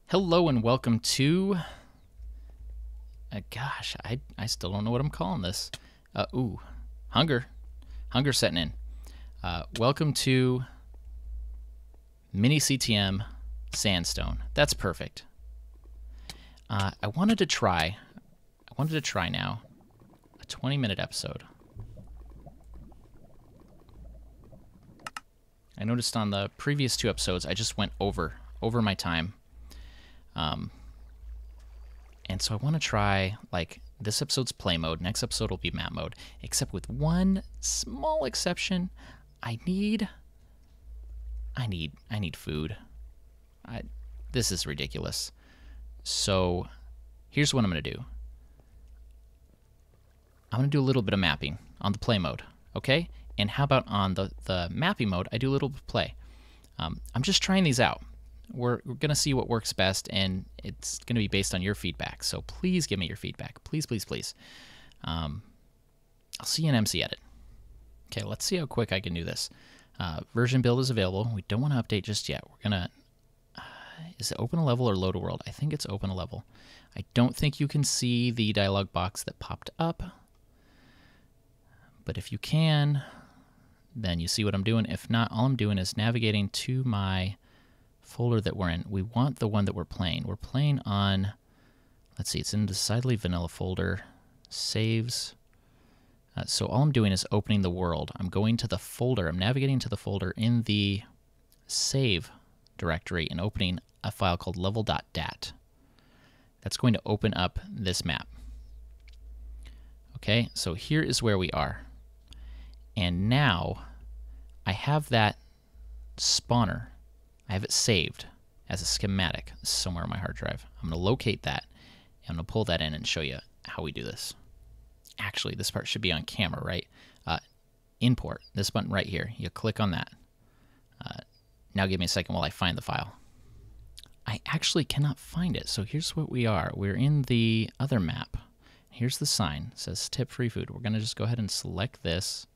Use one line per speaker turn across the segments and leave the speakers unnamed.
Hello and welcome to, gosh, I still don't know what I'm calling this. Hunger setting in. Welcome to MiniCTM Sandstone. That's perfect. I wanted to try now a 20-minute episode. I noticed on the previous two episodes I just went over my time. And so I want to try, like, this episode's play mode, next episode will be map mode, except with one small exception. I need food. This is ridiculous. So here's what I'm going to do. I'm going to do a little bit of mapping on the play mode, okay? And how about on the mapping mode, I do a little bit of play. I'm just trying these out. We're going to see what works best, and it's going to be based on your feedback. So please give me your feedback. Please, please, please. I'll see you in MC Edit. Okay, let's see how quick I can do this. Version build is available. We don't want to update just yet. We're going to... is it open a level or load a world? I think it's open a level. I don't think you can see the dialog box that popped up. But if you can, then you see what I'm doing. If not, all I'm doing is navigating to my folder that we're in. We want the one that we're playing. We're playing on, let's see, it's in the decidedly vanilla folder, saves. So all I'm doing is opening the world. I'm going to the folder. I'm navigating to the folder in the save directory and opening a file called level.dat. That's going to open up this map. Okay, so here is where we are. And now I have that spawner. I have it saved as a schematic somewhere on my hard drive. I'm going to locate that, and I'm going to pull that in and show you how we do this. Actually, this part should be on camera, right? Import, this button right here. You click on that. Now give me a second while I find the file. I actually cannot find it, so here's what we are. We're in the other map. Here's the sign. It says tip free food. We're going to just go ahead and select this.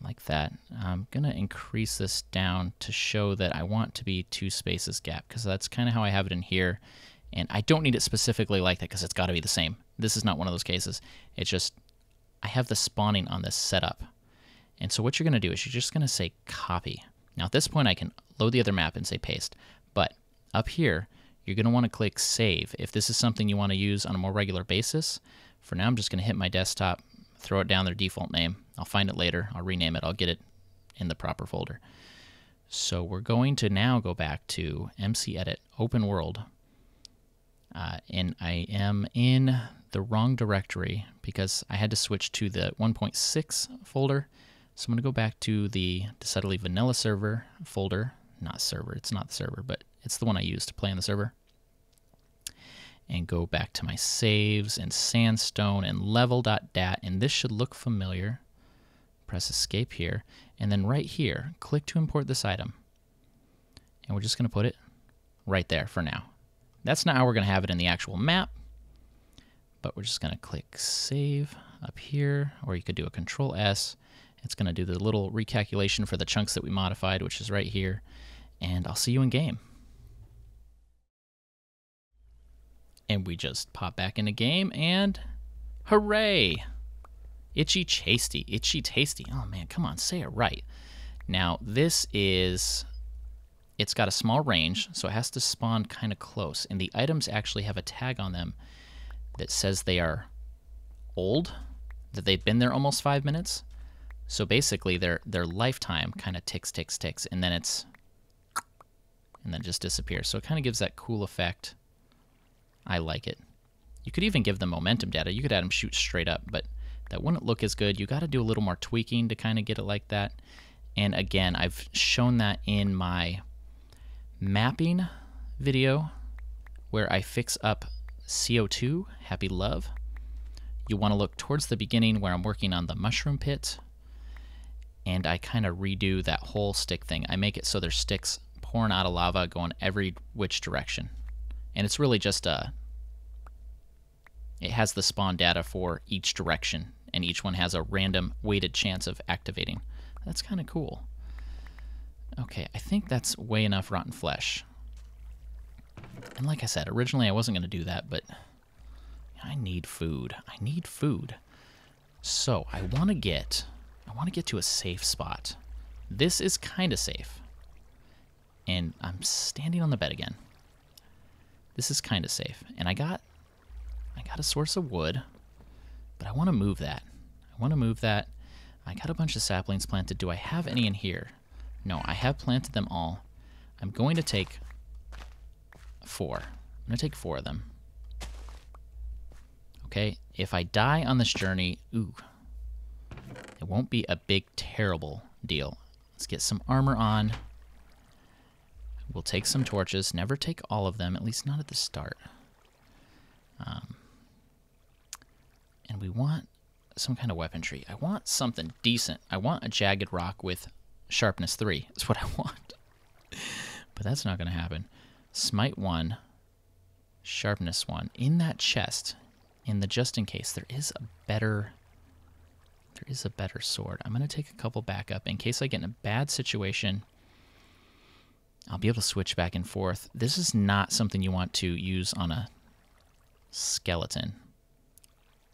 Like that. I'm going to increase this down to show that I want to be 2 spaces gap, because that's kind of how I have it in here. And I don't need it specifically like that because it's got to be the same. This is not one of those cases. It's just I have the spawning on this set up. And so what you're going to do is you're just going to say copy. Now at this point I can load the other map and say paste. But up here you're going to want to click save if this is something you want to use on a more regular basis. For now I'm just going to hit my desktop, throw it down their default name. I'll find it later. I'll rename it. I'll get it in the proper folder. So we're going to now go back to MC Edit, Open World. And I am in the wrong directory because I had to switch to the 1.6 folder. So I'm going to go back to the decidedly vanilla server folder. Not server. It's not the server, but it's the one I use to play on the server. And go back to my saves and Sandstone and level.dat, and this should look familiar. Press escape here, and then right here, click to import this item. And we're just going to put it right there for now. That's not how we're going to have it in the actual map, but we're just going to click save up here, or you could do a Control S. It's going to do the little recalculation for the chunks that we modified, which is right here, and I'll see you in game. And we just pop back in the game, and hooray! Itchy Chasty, Itchy Tasty. Oh man, come on, say it right. Now this is, it's got a small range, so it has to spawn kind of close. And the items actually have a tag on them that says they are old, that they've been there almost 5 minutes. So basically their lifetime kind of ticks, and then it just disappears. So it kind of gives that cool effect. I like it. You could even give them momentum data. You could have them shoot straight up, but that wouldn't look as good. You got to do a little more tweaking to kind of get it like that. And again, I've shown that in my mapping video where I fix up CO2, Happy Love. You want to look towards the beginning where I'm working on the mushroom pit, and I kind of redo that whole stick thing. I make it so there's sticks pouring out of lava going every which direction. And it's really just it has the spawn data for each direction, and each one has a random weighted chance of activating. That's kind of cool. Okay, I think that's way enough rotten flesh. And like I said, originally I wasn't going to do that, but I need food. I need food. So I want to get to a safe spot. This is kind of safe. And I'm standing on the bed again. This is kind of safe. And I got a source of wood, but I want to move that. I got a bunch of saplings planted. Do I have any in here? No, I have planted them all. I'm going to take 4. I'm going to take 4 of them. Okay, if I die on this journey, it won't be a big, terrible deal. Let's get some armor on. We'll take some torches. Never take all of them, at least not at the start. And we want some kind of weaponry. I want something decent. I want a jagged rock with sharpness 3. That's what I want. But that's not going to happen. Smite 1, sharpness 1. In that chest, in the just in case, there is a better sword. I'm going to take a couple back up in case I get in a bad situation. I'll be able to switch back and forth. This is not something you want to use on a skeleton.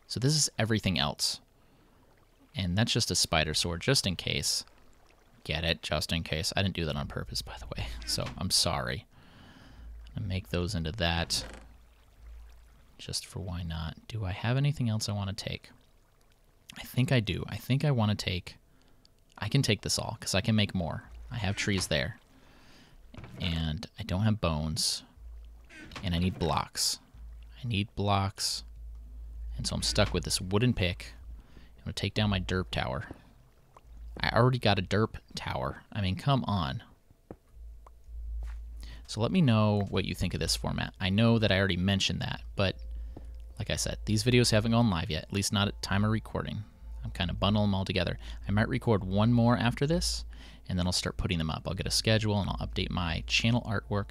So this is everything else. And that's just a spider sword, just in case. Get it? Just in case. I didn't do that on purpose, by the way. So I'm sorry. I'm going to make those into that. Just for why not. Do I have anything else I want to take? I think I do. I think I want to take... I can take this all, because I can make more. I have trees there. And I don't have bones. And I need blocks. And so I'm stuck with this wooden pick. I'm going to take down my derp tower. I already got a derp tower. I mean, come on. So let me know what you think of this format. I know that I already mentioned that, but like I said, these videos haven't gone live yet, at least not at time of recording. I'm kind of bundling them all together. I might record one more after this, and then I'll start putting them up. I'll get a schedule, and I'll update my channel artwork.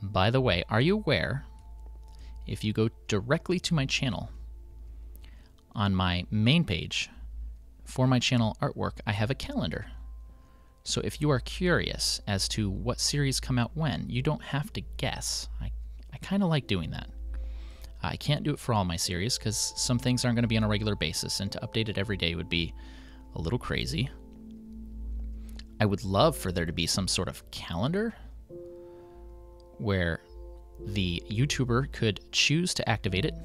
By the way, are you aware, if you go directly to my channel, on my main page, for my channel artwork, I have a calendar. So if you are curious as to what series come out when, you don't have to guess. I kind of like doing that. I can't do it for all my series because some things aren't going to be on a regular basis, and to update it every day would be a little crazy. I would love for there to be some sort of calendar where the YouTuber could choose to activate it.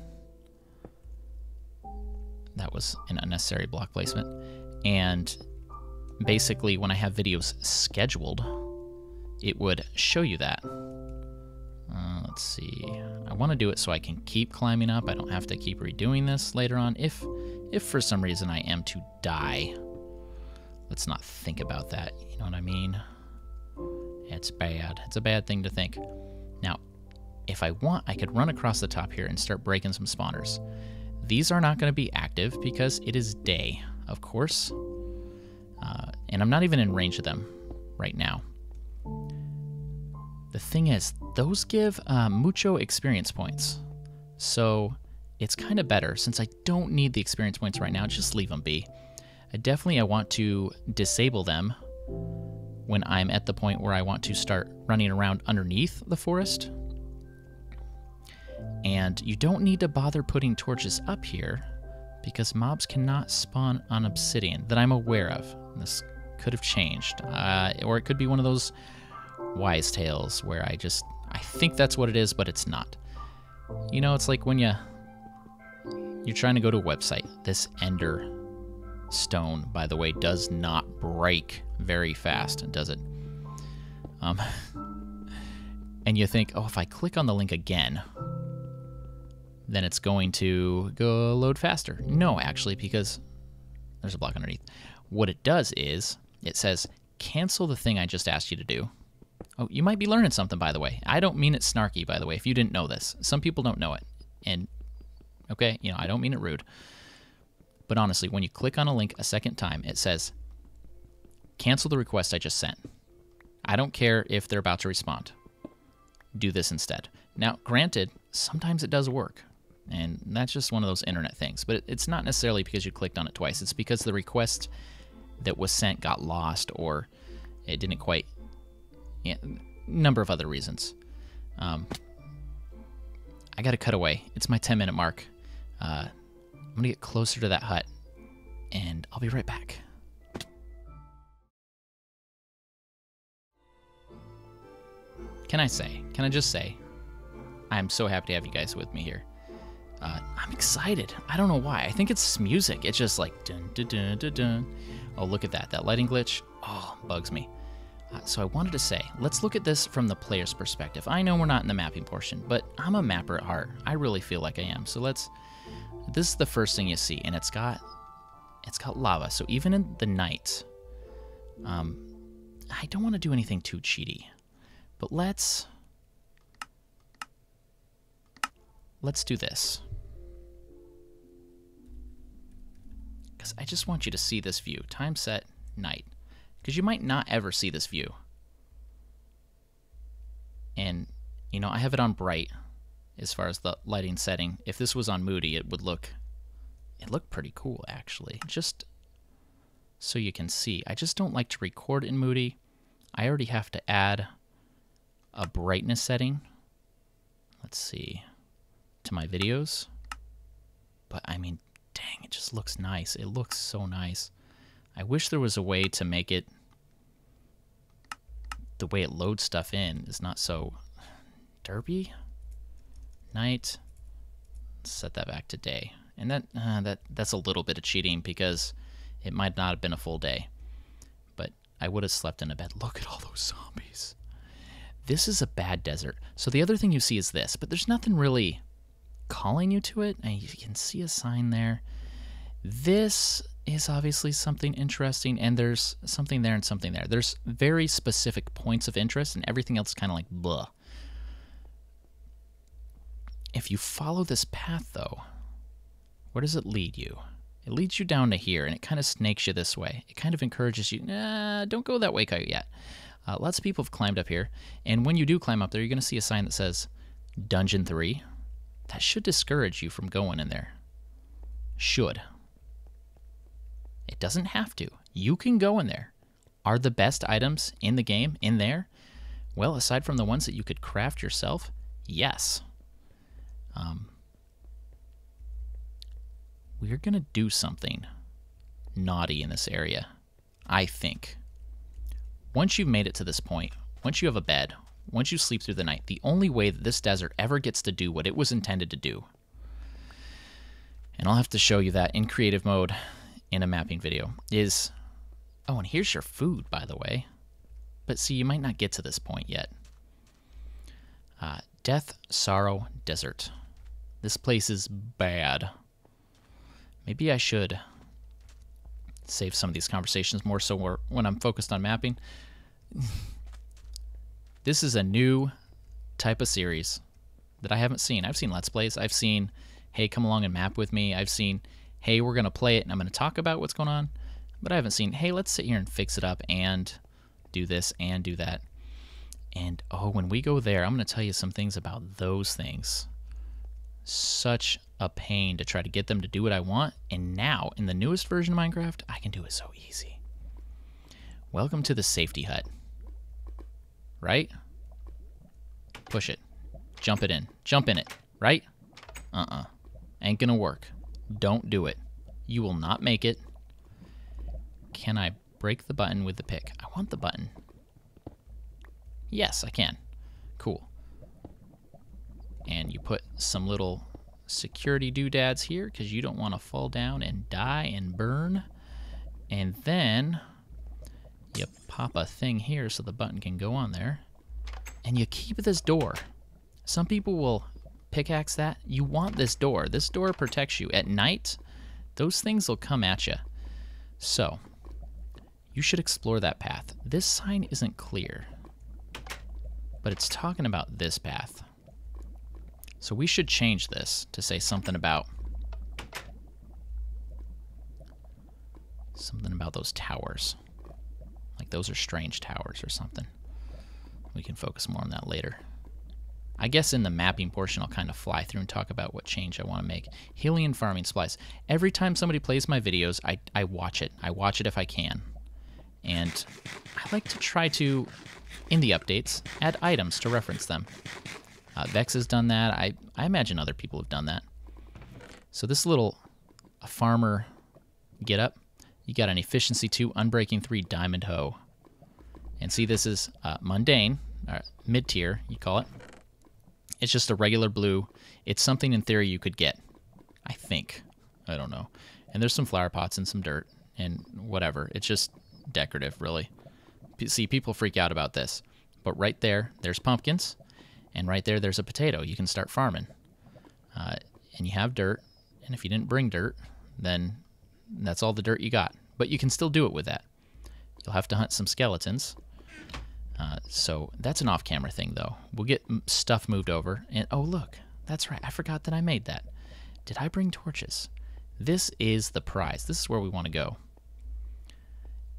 That was an unnecessary block placement. And basically, when I have videos scheduled, it would show you that. Let's see. I want to do it so I can keep climbing up. I don't have to keep redoing this later on. If for some reason I am to die, let's not think about that. You know what I mean? It's bad. It's a bad thing to think. Now, if I want, I could run across the top here and start breaking some spawners. These are not going to be active because it is day, of course. And I'm not even in range of them right now. The thing is, those give mucho experience points. So it's kind of better, since I don't need the experience points right now, just leave them be. I want to disable them when I'm at the point where I want to start running around underneath the forest. And you don't need to bother putting torches up here, because mobs cannot spawn on obsidian that I'm aware of. This could have changed. Or it could be one of those wise tales where I think that's what it is, but it's not. You know, it's like when you're trying to go to a website. This ender stone, by the way, does not break very fast, does it? And you think, oh, if I click on the link again, then it's going to go load faster. No, actually, because there's a block underneath. What it does is, it says, cancel the thing I just asked you to do. Oh, you might be learning something, by the way. I don't mean it snarky, by the way, if you didn't know this. Some people don't know it. And, okay, you know, I don't mean it rude. But honestly, when you click on a link a second time, it says, cancel the request I just sent. I don't care if they're about to respond. Do this instead. Now, granted, sometimes it does work. And that's just one of those internet things. But it's not necessarily because you clicked on it twice. It's because the request that was sent got lost, or it didn't quite... Yeah, number of other reasons. I gotta cut away. It's my 10-minute mark. I'm gonna get closer to that hut, and I'll be right back. Can I just say, I'm so happy to have you guys with me here. I'm excited. I don't know why. I think it's music. It's just like dun dun dun dun dun. Oh, look at that. That lighting glitch. Oh, bugs me. So I wanted to say, let's look at this from the player's perspective. I know we're not in the mapping portion, but I'm a mapper at heart. I really feel like I am. So this is the first thing you see, and it's got lava. So even in the night, I don't want to do anything too cheaty, but let's do this. Because I just want you to see this view. Time set, night. Because you might not ever see this view. And, you know, I have it on bright as far as the lighting setting. If this was on moody, it looked pretty cool, actually. Just so you can see. I just don't like to record in moody. I already have to add a brightness setting. Let's see. To my videos. But, I mean, dang, it just looks nice. It looks so nice. I wish there was a way to make it, the way it loads stuff in is not so derpy. Night. Set that back to day. And that's a little bit of cheating because it might not have been a full day. But I would have slept in a bed. Look at all those zombies. This is a bad desert. So the other thing you see is this, but there's nothing really calling you to it. And you can see a sign there. This is obviously something interesting, and there's something there and something there. There's very specific points of interest, and everything else is kind of like blah. If you follow this path, though, where does it lead you? It leads you down to here, and it kind of snakes you this way. It kind of encourages you, nah, don't go that way quite yet. Lots of people have climbed up here, and when you do climb up there, you're going to see a sign that says Dungeon 3. That should discourage you from going in there. Should. It doesn't have to. You can go in there. Are the best items in the game in there? Well, aside from the ones that you could craft yourself, yes. We're going to do something naughty in this area, I think. Once you've made it to this point, once you have a bed, once you sleep through the night, the only way that this desert ever gets to do what it was intended to do, and I'll have to show you that in creative mode in a mapping video, is, oh, and here's your food, by the way. But see, you might not get to this point yet. Death, Sorrow, Desert. This place is bad. Maybe I should save some of these conversations more so when I'm focused on mapping. This is a new type of series that I haven't seen. I've seen Let's Plays. I've seen, hey, come along and map with me. I've seen, hey, we're going to play it and I'm going to talk about what's going on. But I haven't seen, hey, let's sit here and fix it up and do this and do that. And, oh, when we go there, I'm going to tell you some things about those things. Such a pain to try to get them to do what I want. And now, in the newest version of Minecraft, I can do it so easy. Welcome to the safety hut. Right? Push it. Jump it in. Jump in it. Right? Ain't gonna work. Don't do it. You will not make it. Can I break the button with the pick? I want the button. Yes, I can. Cool. And you put some little security doodads here because you don't want to fall down and die and burn. And then you pop a thing here so the button can go on there. And you keep this door. Some people will pickaxe that. You want this door. This door protects you. At night, those things will come at you. So, you should explore that path. This sign isn't clear, but it's talking about this path. So we should change this to say something about those towers. Like those are strange towers or something. We can focus more on that later. I guess in the mapping portion, I'll kind of fly through and talk about what change I want to make. Hillian farming supplies. Every time somebody plays my videos, I watch it. I watch it if I can. And I like to try to, in the updates, add items to reference them. Vex has done that. I imagine other people have done that. So this little farmer get up, you got an efficiency 2, unbreaking 3 diamond hoe. And see, this is mundane, mid-tier, you call it. It's just a regular blue. It's something in theory you could get, I think. I don't know. And there's some flower pots and some dirt and whatever. It's just decorative, really. See, people freak out about this. But right there, there's pumpkins. And right there, there's a potato. You can start farming. And you have dirt. And if you didn't bring dirt, then that's all the dirt you got. But you can still do it with that. You'll have to hunt some skeletons. So that's an off-camera thing, though. We'll get stuff moved over. And oh, look. That's right. I forgot that I made that. Did I bring torches? This is the prize. This is where we want to go.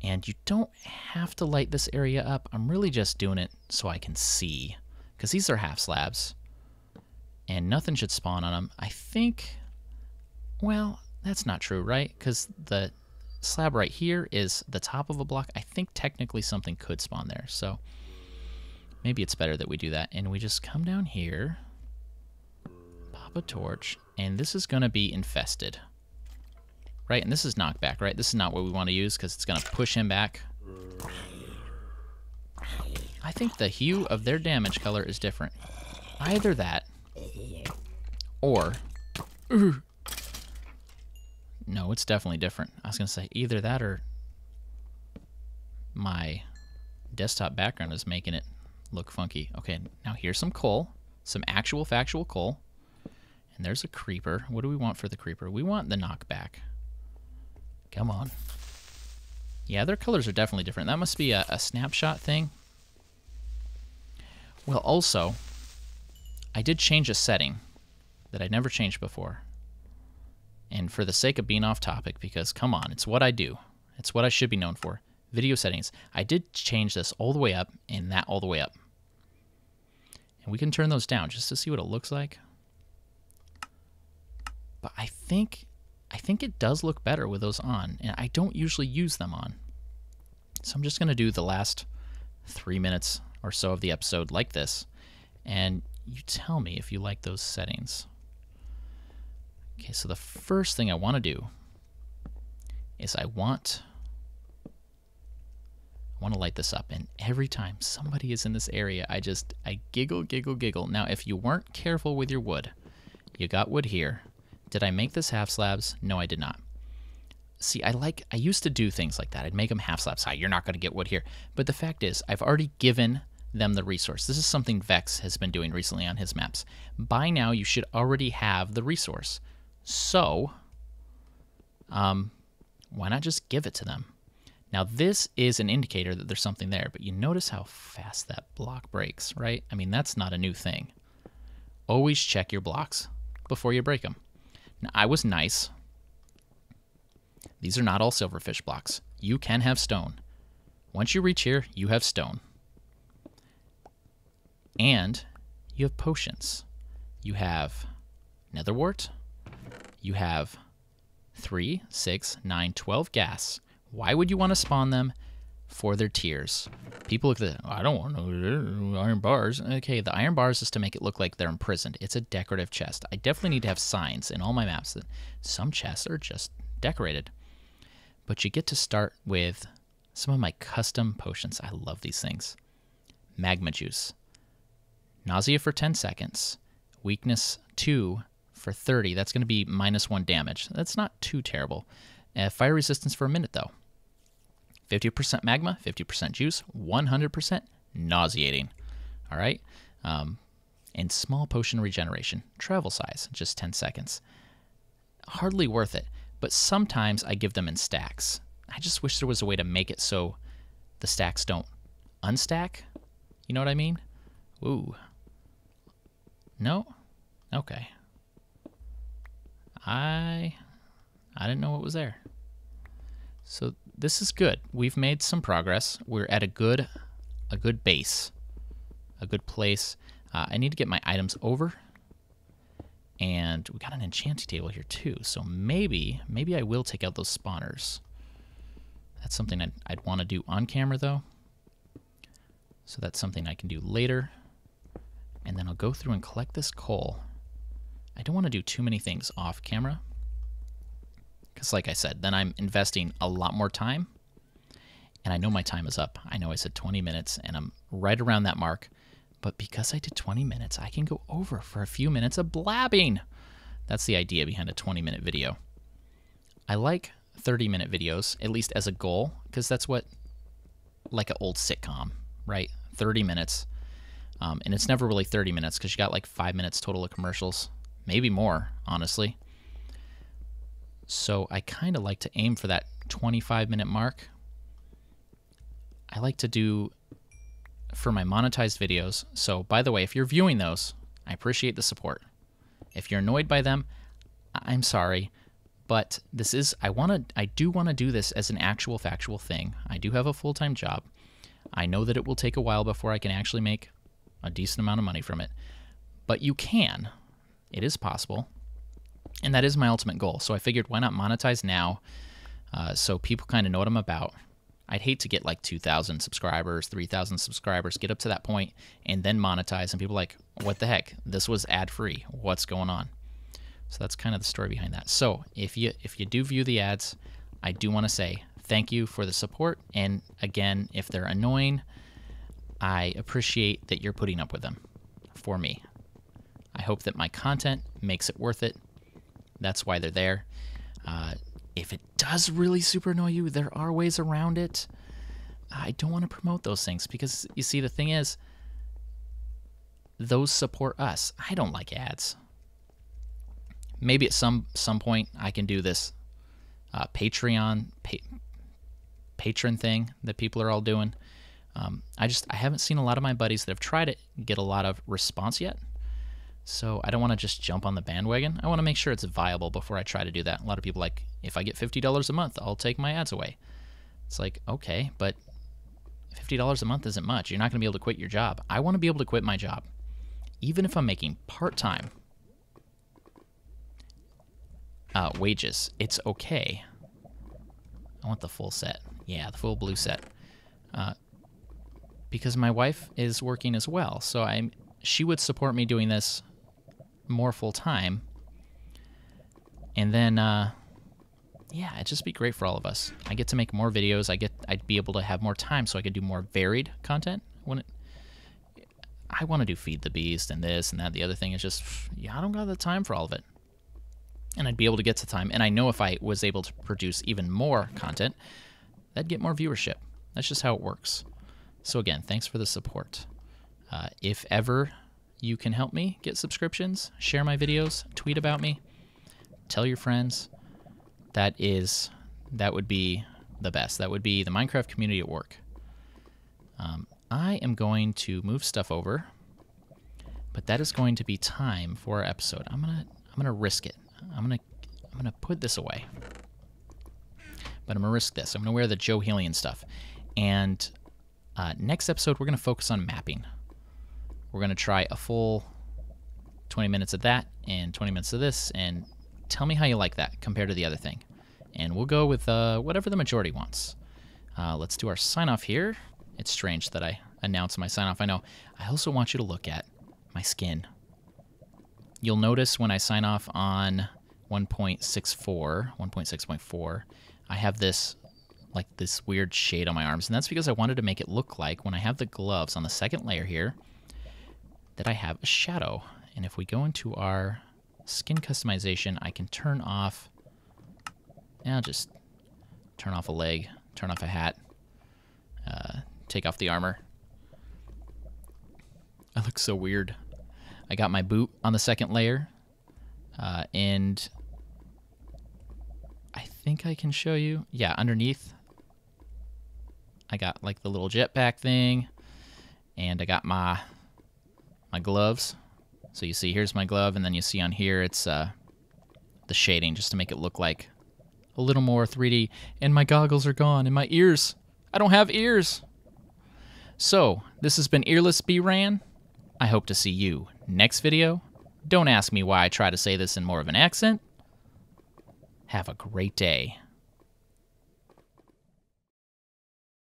And you don't have to light this area up. I'm really just doing it so I can see. Because these are half slabs. And nothing should spawn on them. I think... Well, that's not true, right? Because the slab right here is the top of a block. I think technically something could spawn there. So maybe it's better that we do that. And we just come down here. Pop a torch. And this is going to be infested. Right? And this is knockback, right? This is not what we want to use because it's going to push him back. I think the hue of their damage color is different. Either that or... No, it's definitely different. I was going to say either that or my desktop background is making it look funky. Okay, now here's some coal. Some actual factual coal. And there's a creeper. What do we want for the creeper? We want the knockback. Come on. Yeah, their colors are definitely different. That must be a snapshot thing. Well, also, I did change a setting that I never changed before. And for the sake of being off topic, because come on, it's what I do. It's what I should be known for. Video settings. I did change this all the way up and that all the way up. And we can turn those down just to see what it looks like. But I think it does look better with those on. And I don't usually use them on. So I'm just going to do the last 3 minutes or so of the episode like this. And you tell me if you like those settings. Okay, so the first thing I want to do is I want to light this up. And every time somebody is in this area, I giggle, giggle, giggle. Now, if you weren't careful with your wood, you got wood here. Did I make this half slabs? No, I did not. See, I used to do things like that. I'd make them half slabs high. You're not going to get wood here. But the fact is, I've already given them the resource. This is something Vex has been doing recently on his maps. By now, you should already have the resource. So, why not just give it to them? Now, this is an indicator that there's something there, but you notice how fast that block breaks, right? I mean, that's not a new thing. Always check your blocks before you break them. Now, I was nice. These are not all silverfish blocks. You can have stone. Once you reach here, you have stone. And you have potions. You have netherwort. You have 3, 6, 9, 12 gas. Why would you want to spawn them? For their tiers. People look at I don't want no iron bars. Okay, the iron bars is to make it look like they're imprisoned. It's a decorative chest. I definitely need to have signs in all my maps that some chests are just decorated. But you get to start with some of my custom potions. I love these things. Magma juice. Nausea for 10 seconds. Weakness 2 for 30. That's going to be -1 damage. That's not too terrible. Fire resistance for a minute, though. 50% magma, 50% juice, 100% nauseating. All right? And small potion regeneration. Travel size, just 10 seconds. Hardly worth it, but sometimes I give them in stacks. I just wish there was a way to make it so the stacks don't unstack. You know what I mean? Ooh. No? Okay. I didn't know what was there. So this is good. We've made some progress. We're at a good base, a good place. I need to get my items over, and we got an enchanting table here too. So maybe I will take out those spawners. That's something I'd want to do on camera though. So that's something I can do later. And then I'll go through and collect this coal. I don't want to do too many things off camera, because like I said, then I'm investing a lot more time, and I know my time is up. I know I said 20 minutes, and I'm right around that mark, but because I did 20 minutes, I can go over for a few minutes of blabbing. That's the idea behind a 20-minute video. I like 30-minute videos, at least as a goal, because that's what, like an old sitcom, right? 30 minutes. And it's never really 30 minutes because you got like 5 minutes total of commercials. Maybe more, honestly. So I kind of like to aim for that 25-minute mark. I like to do for my monetized videos. So by the way, if you're viewing those, I appreciate the support. If you're annoyed by them, I'm sorry. But this is, I do want to do this as an actual factual thing. I do have a full-time job. I know that it will take a while before I can actually make a decent amount of money from it. But you can. It is possible. And that is my ultimate goal. So I figured, why not monetize now so people kind of know what I'm about. I'd hate to get like 2,000 subscribers, 3,000 subscribers, get up to that point, and then monetize. And people are like, what the heck? This was ad-free. What's going on? So that's kind of the story behind that. So if you do view the ads, I do want to say thank you for the support. And again, if they're annoying, I appreciate that you're putting up with them for me. I hope that my content makes it worth it. That's why they're there. If it does really super annoy you, there are ways around it. I don't want to promote those things because, you see, the thing is, those support us. I don't like ads. Maybe at some point I can do this Patreon patron thing that people are all doing. I haven't seen a lot of my buddies that have tried it get a lot of response yet. So I don't want to just jump on the bandwagon. I want to make sure it's viable before I try to do that. A lot of people are like, if I get $50 a month, I'll take my ads away. It's like, okay, but $50 a month isn't much. You're not going to be able to quit your job. I want to be able to quit my job, even if I'm making part-time wages. It's okay. I want the full set. Yeah, the full blue set. Because my wife is working as well, so she would support me doing this more full-time. And then, yeah, it'd just be great for all of us. I get to make more videos. I'd be able to have more time so I could do more varied content. I want to do Feed the Beast and this and that. The other thing is just, yeah, I don't got the time for all of it. And I'd be able to get to time. And I know if I was able to produce even more content, that'd get more viewership. That's just how it works. So again, thanks for the support. If ever you can help me get subscriptions, share my videos, tweet about me, tell your friends, that would be the best. That would be the Minecraft community at work. I am going to move stuff over, but that is going to be time for our episode. I'm gonna risk it. I'm gonna put this away, but I'm gonna risk this. I'm gonna wear the Joe Hillian stuff, and next episode we're gonna focus on mapping. We're gonna try a full 20 minutes of that and 20 minutes of this, and tell me how you like that compared to the other thing. And we'll go with whatever the majority wants. Let's do our sign-off here. It's strange that I announce my sign-off. I know. I also want you to look at my skin. You'll notice when I sign off on 1.6.4, I have this weird shade on my arms. And that's because I wanted to make it look like when I have the gloves on the second layer here that I have a shadow. And if we go into our skin customization, I can turn off, I'll just turn off a leg, turn off a hat, take off the armor. I look so weird. I got my boot on the second layer, and I think I can show you. Yeah, underneath, I got like the little jetpack thing, and I got my gloves. So you see, here's my glove, and then you see on here it's the shading just to make it look like a little more 3D. And my goggles are gone, and my ears. I don't have ears. So this has been Earless bRanN. I hope to see you next video. Don't ask me why I try to say this in more of an accent. Have a great day.